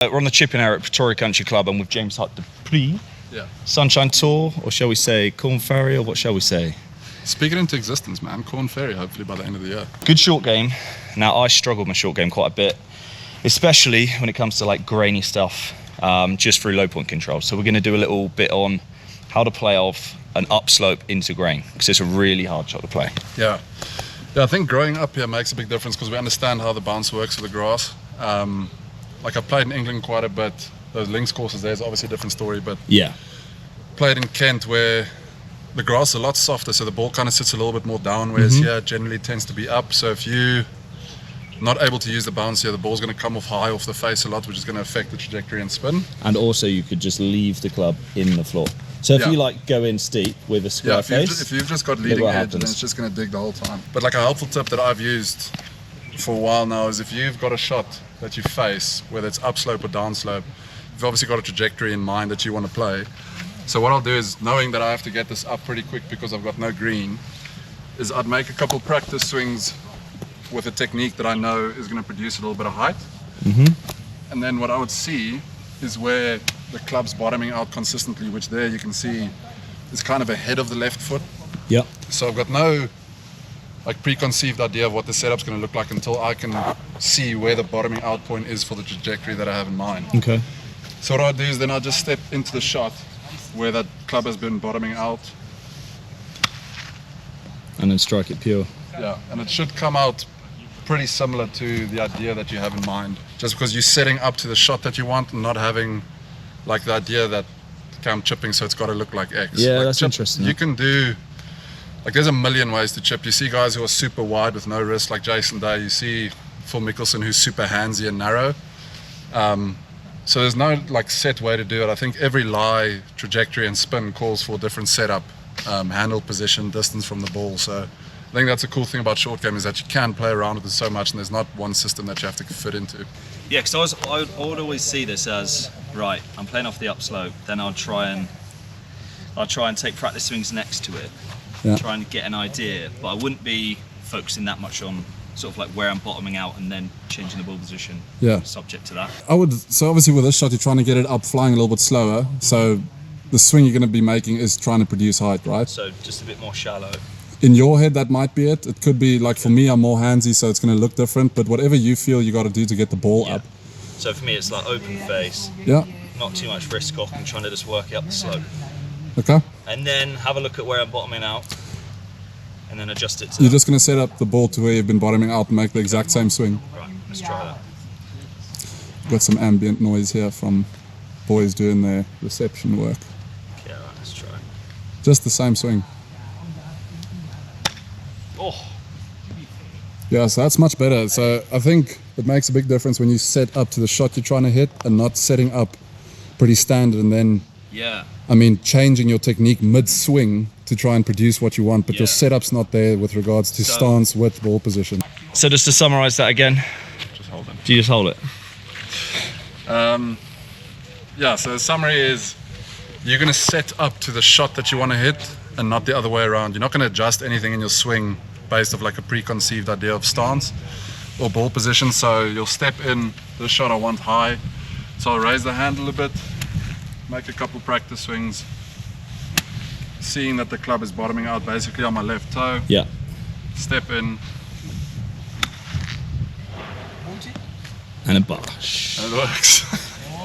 We're on the chipping area at Pretoria Country Club. I'm with James Hart Dupree. Yeah. Sunshine Tour, or shall we say Corn Ferry, or what shall we say? Speak it into existence, man. Corn Ferry, hopefully by the end of the year. Good short game. Now, I struggle with my short game quite a bit, especially when it comes to like grainy stuff, just through low point control. So we're going to do a little bit on how to play off an upslope into grain, because it's a really hard shot to play. Yeah, I think growing up here makes a big difference because we understand how the bounce works with the grass. Like I've played in England quite a bit. Those links courses, there's obviously a different story, but Yeah. played in Kent where the grass is a lot softer, so the ball kind of sits a little bit more down, whereas here it generally tends to be up. So if you're not able to use the bounce here, the ball's going to come off high off the face a lot, which is going to affect the trajectory and spin. And also you could just leave the club in the floor. So if Yeah. you like go in steep with a square Yeah, face, if you've just got look leading what edge, then happens. it's just going to dig the whole time. But like a helpful tip that I've used for a while now is if you've got a shot that you face, whether it's upslope or downslope, you've obviously got a trajectory in mind that you want to play. So what I'll do is, knowing that I have to get this up pretty quick because I've got no green, is I'd make a couple practice swings with a technique that I know is going to produce a little bit of height. And then what I would see is where the club's bottoming out consistently, which there you can see is kind of ahead of the left foot. yeah. So I've got no like preconceived idea of what the setup's going to look like until I can see where the bottoming out point is for the trajectory that I have in mind. Okay. So what I do is then I just step into the shot where that club has been bottoming out. And then strike it pure. Yeah, and it should come out pretty similar to the idea that you have in mind. Just because you're setting up to the shot that you want and not having like the idea that okay, I'm chipping, so it's got to look like X. Yeah, Like that's interesting. You can do, like there's a million ways to chip. You see guys who are super wide with no wrist, like Jason Day. You see Phil Mickelson who's super handsy and narrow. So there's no like set way to do it. I think every lie, trajectory and spin calls for a different setup, handle position, distance from the ball. So I think that's a cool thing about short game is that you can play around with it so much and there's not one system that you have to fit into. Yeah, because I would always see this as, right, I'm playing off the upslope, then I'll try and take practice swings next to it, Yeah. try and get an idea, but I wouldn't be focusing that much on sort of like where I'm bottoming out and then changing the ball position Yeah. subject to that. So obviously with this shot, you're trying to get it up flying a little bit slower. So the swing you're going to be making is trying to produce height, right? So just a bit more shallow. In your head, that might be it. It could be like, for me, I'm more handsy, so it's going to look different. But whatever you feel you got to do to get the ball Yeah. up. So for me, it's like open face, Yeah. not too much wrist cock, and trying to just work up the slope. Okay. And then have a look at where I'm bottoming out, and then adjust it to You're that. just going to set up the ball to where you've been bottoming out and make the exact same swing. Right, let's try that. Got some ambient noise here from boys doing their reception work. Yeah, right, let's try. Just the same swing. Oh, Yeah, so that's much better. So I think it makes a big difference when you set up to the shot you're trying to hit and not setting up pretty standard and then, yeah. I mean, changing your technique mid-swing to try and produce what you want, but your Yeah. setup's not there with regards to So- stance, width, ball position. So just to summarise that again, Just hold it. do you just hold it? Yeah, so the summary is you're going to set up to the shot that you want to hit and not the other way around. You're not going to adjust anything in your swing based off like a preconceived idea of stance or ball position. So you'll step in the shot I want high. So I'll raise the handle a bit, make a couple practice swings, seeing that the club is bottoming out basically on my left toe. Yeah. Step in, And a bosh. and it works.